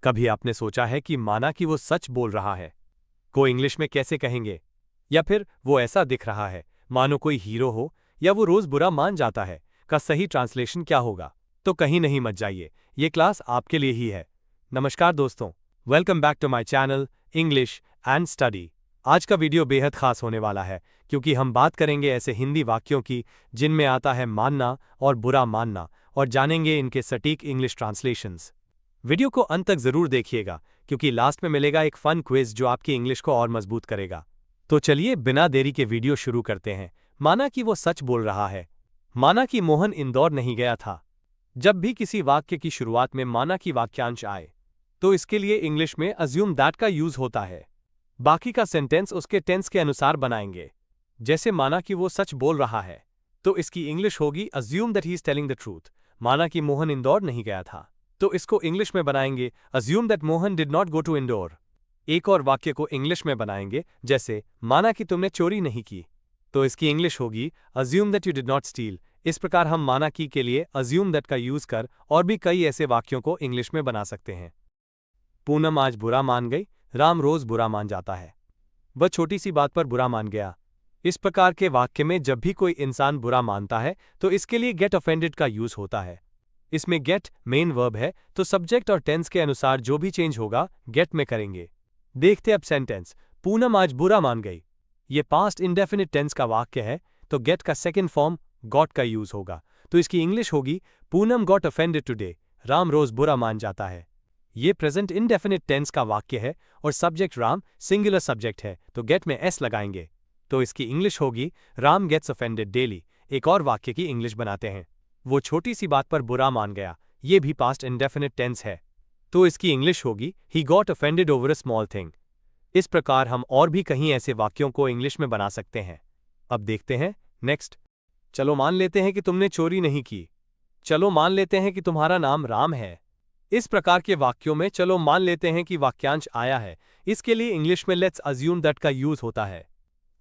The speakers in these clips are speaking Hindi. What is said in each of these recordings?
कभी आपने सोचा है कि माना कि वो सच बोल रहा है को इंग्लिश में कैसे कहेंगे? या फिर वो ऐसा दिख रहा है मानो कोई हीरो हो, या वो रोज बुरा मान जाता है का सही ट्रांसलेशन क्या होगा? तो कहीं नहीं मत जाइए, ये क्लास आपके लिए ही है। नमस्कार दोस्तों, welcome back to my channel English and study. आज का वीडियो बेहद खास होने वाला है क्योंकि हम बात करेंगे ऐसे हिंदी वाक्यों की जिनमें आता है मानना और बुरा मानना, और जानेंगे इनके सटीक इंग्लिश ट्रांसलेशंस। वीडियो को अंत तक जरूर देखिएगा क्योंकि लास्ट में मिलेगा एक फन क्विज जो आपकी इंग्लिश को और मजबूत करेगा। तो चलिए बिना देरी के वीडियो शुरू करते हैं। माना कि वो सच बोल रहा है। माना कि मोहन इंदौर नहीं गया था। जब भी किसी वाक्य की शुरुआत में माना कि वाक्यांश आए तो इसके लिए इंग्लिश में अज्यूम दैट का यूज होता है। बाकी का सेंटेंस उसके टेंस के अनुसार बनाएंगे। जैसे माना कि वो सच बोल रहा है तो इसकी इंग्लिश होगी assume that he is telling the truth. माना कि मोहन इंदौर नहीं गया था तो इसको इंग्लिश में बनाएंगे assume that Mohan did not go to Indore. एक और वाक्य को इंग्लिश में बनाएंगे, जैसे माना कि तुमने चोरी नहीं की तो इसकी इंग्लिश होगी assume that you did not steel. इस प्रकार हम माना कि के लिए अज्यूम दैट का यूज कर और भी कई ऐसे वाक्यों को इंग्लिश में बना सकते हैं। पूनम आज बुरा मान गई, राम रोज बुरा मान जाता है। वह छोटी सी बात पर बुरा मान गया। इस प्रकार के वाक्य में जब भी कोई इंसान बुरा मानता है तो इसके लिए गेट ऑफेंडेड का यूज होता है। इसमें गेट मेन वर्ब है तो सब्जेक्ट और टेंस के अनुसार जो भी चेंज होगा गेट में करेंगे। देखते अब सेंटेंस। पूनम आज बुरा मान गई। ये पास्ट इंडेफिनिट टेंस का वाक्य है तो गेट का सेकंड फॉर्म गॉट का यूज होगा। तो इसकी इंग्लिश होगी Poonam got offended today, Ram रोज बुरा मान जाता है। ये प्रेजेंट इंडेफिनिट टेंस का वाक्य है और सब्जेक्ट राम सिंगुलर सब्जेक्ट है तो गेट में एस लगाएंगे। तो इसकी इंग्लिश होगी राम गेट्स ऑफेंडेड डेली। एक और वाक्य की इंग्लिश बनाते हैं। वो छोटी सी बात पर बुरा मान गया, ये भी पास्ट इंडेफिनिट टेंस है तो इसकी इंग्लिश होगी he got offended over a small thing. इस प्रकार हम और भी कहीं ऐसे वाक्यों को इंग्लिश में बना सकते हैं। अब देखते हैं नेक्स्ट। चलो मान लेते हैं कि तुमने चोरी नहीं की। चलो मान लेते हैं कि तुम्हारा नाम राम है। इस प्रकार के वाक्यों में चलो मान लेते हैं कि वाक्यांश आया है, इसके लिए इंग्लिश में लेट्स अज्यूम दैट का यूज होता है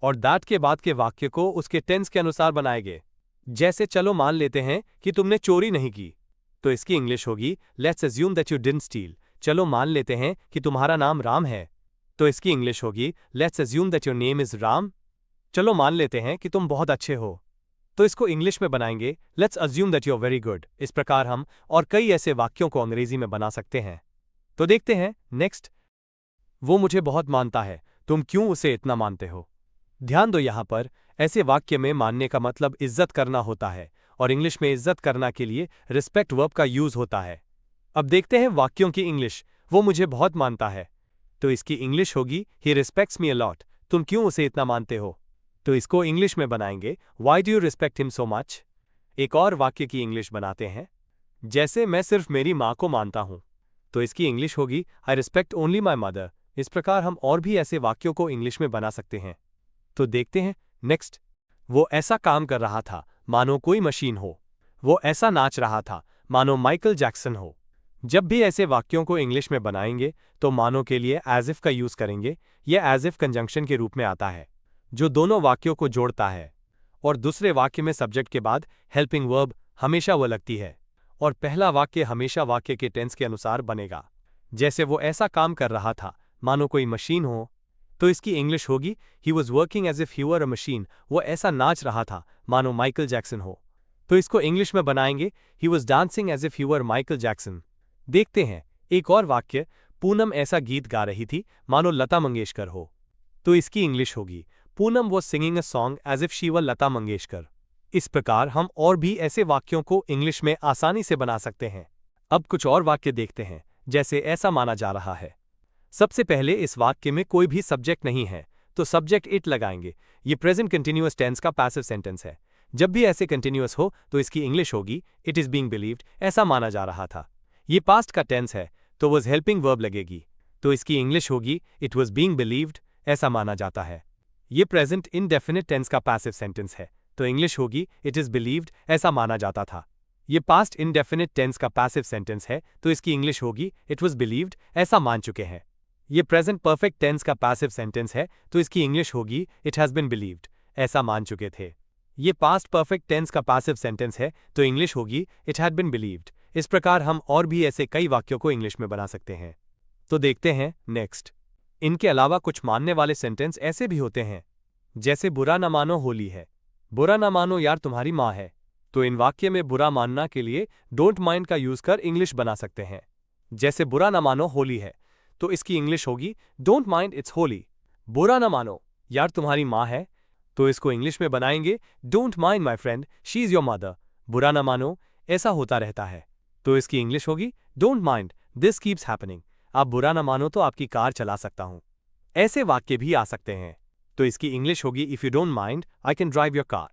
और दैट के बाद के वाक्य को उसके टेंस के अनुसार बनाएंगे। जैसे चलो मान लेते हैं कि तुमने चोरी नहीं की तो इसकी इंग्लिश होगी let's assume that you didn't steel. चलो मान लेते हैं कि तुम्हारा नाम राम है तो इसकी इंग्लिश होगी let's assume that your name is Ram. चलो मान लेते हैं कि तुम बहुत अच्छे हो तो इसको इंग्लिश में बनाएंगे let's assume that you are very good. इस प्रकार हम और कई ऐसे वाक्यों को अंग्रेजी में बना सकते हैं। तो देखते हैं नेक्स्ट। वो मुझे बहुत मानता है, तुम क्यों उसे इतना मानते हो? ध्यान दो, यहां पर ऐसे वाक्य में मानने का मतलब इज्जत करना होता है और इंग्लिश में इज्जत करना के लिए रिस्पेक्ट वर्ब का यूज होता है। अब देखते हैं वाक्यों की इंग्लिश। वो मुझे बहुत मानता है तो इसकी इंग्लिश होगी he respects me a lot. तुम क्यों उसे इतना मानते हो? तो इसको इंग्लिश में बनाएंगे why do you respect him so much. एक और वाक्य की इंग्लिश बनाते हैं, जैसे मैं सिर्फ मेरी माँ को मानता हूं तो इसकी इंग्लिश होगी I respect only my mother. इस प्रकार हम और भी ऐसे वाक्यों को इंग्लिश में बना सकते हैं। तो देखते हैं नेक्स्ट। वो ऐसा काम कर रहा था मानो कोई मशीन हो। वो ऐसा नाच रहा था मानो माइकल जैक्सन हो। जब भी ऐसे वाक्यों को इंग्लिश में बनाएंगे तो मानो के लिए एज इफ का यूज करेंगे। यह एज इफ कंजंक्शन के रूप में आता है जो दोनों वाक्यों को जोड़ता है और दूसरे वाक्य में सब्जेक्ट के बाद हेल्पिंग वर्ब हमेशा वो लगती है और पहला वाक्य हमेशा वाक्य के टेंस के अनुसार बनेगा। जैसे वो ऐसा काम कर रहा था मानो कोई मशीन हो तो इसकी इंग्लिश होगी he was working as if he were a machine. वो ऐसा नाच रहा था मानो माइकल जैक्सन हो तो इसको इंग्लिश में बनाएंगे he was dancing as if he were Michael Jackson. देखते हैं एक और वाक्य। पूनम ऐसा गीत गा रही थी मानो लता मंगेशकर हो तो इसकी इंग्लिश होगी Poonam was singing a song as if she were Lata Mangeshkar. इस प्रकार हम और भी ऐसे वाक्यों को इंग्लिश में आसानी से बना सकते हैं। अब कुछ और वाक्य देखते हैं, जैसे ऐसा माना जा रहा है। सबसे पहले इस वाक्य में कोई भी सब्जेक्ट नहीं है तो सब्जेक्ट इट लगाएंगे। ये प्रेजेंट कंटिन्यूअस टेंस का पैसिव सेंटेंस है। जब भी ऐसे कंटिन्यूअस हो तो इसकी इंग्लिश होगी इट इज बीइंग बिलीव्ड, ऐसा माना जा रहा था। ये पास्ट का टेंस है तो वॉज हेल्पिंग वर्ब लगेगी तो इसकी इंग्लिश होगी इट वॉज बीइंग बिलीव्ड, ऐसा माना जाता है। ये प्रेजेंट इंडेफिनिट टेंस का पैसिव सेंटेंस है तो इंग्लिश होगी इट इज बिलीव्ड, ऐसा माना जाता था। ये पास्ट इंडेफिनिट टेंस का पैसिव सेंटेंस है तो इसकी इंग्लिश होगी इट वॉज बिलीव्ड, ऐसा मान चुके हैं। ये प्रेजेंट परफेक्ट टेंस का पैसिव सेंटेंस है तो इसकी इंग्लिश होगी इट हैज बीन बिलीव्ड, ऐसा मान चुके थे। ये पास्ट परफेक्ट टेंस का पैसिव सेंटेंस है तो इंग्लिश होगी इट हैड बीन बिलीव्ड। इस प्रकार हम और भी ऐसे कई वाक्यों को इंग्लिश में बना सकते हैं। तो देखते हैं नेक्स्ट। इनके अलावा कुछ मानने वाले सेंटेंस ऐसे भी होते हैं, जैसे बुरा न मानो होली है, बुरा न मानो यार तुम्हारी माँ है। तो इन वाक्य में बुरा मानना के लिए डोंट माइंड का यूज कर इंग्लिश बना सकते हैं। जैसे बुरा न मानो होली है, तो इसकी इंग्लिश होगी डोंट माइंड इट्स होली। बुरा न मानो यार तुम्हारी माँ है, तो इसको इंग्लिश में बनाएंगे don't mind my friend she is your mother. बुरा न मानो ऐसा होता रहता है, तो इसकी इंग्लिश होगी don't mind this keeps happening. आप बुरा न मानो तो आपकी कार चला सकता हूं। ऐसे वाक्य भी आ सकते हैं, तो इसकी इंग्लिश होगी if you don't mind I can drive your car.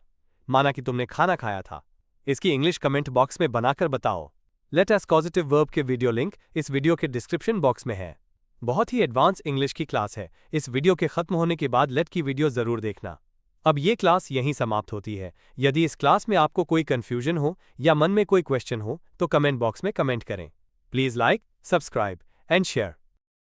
माना कि तुमने खाना खाया था। इसकी इंग्लिश कमेंट बॉक्स में बनाकर बताओ। लेट अस पॉजिटिव वर्ब के वीडियो लिंक इस वीडियो के डिस्क्रिप्शन बॉक्स में है। बहुत ही एडवांस इंग्लिश की क्लास है। इस वीडियो के खत्म होने के बाद लेट की वीडियो जरूर देखना। अब ये क्लास यहीं समाप्त होती है। यदि इस क्लास में आपको कोई कंफ्यूजन हो या मन में कोई क्वेश्चन हो तो कमेंट बॉक्स में कमेंट करें। Please like, subscribe and share.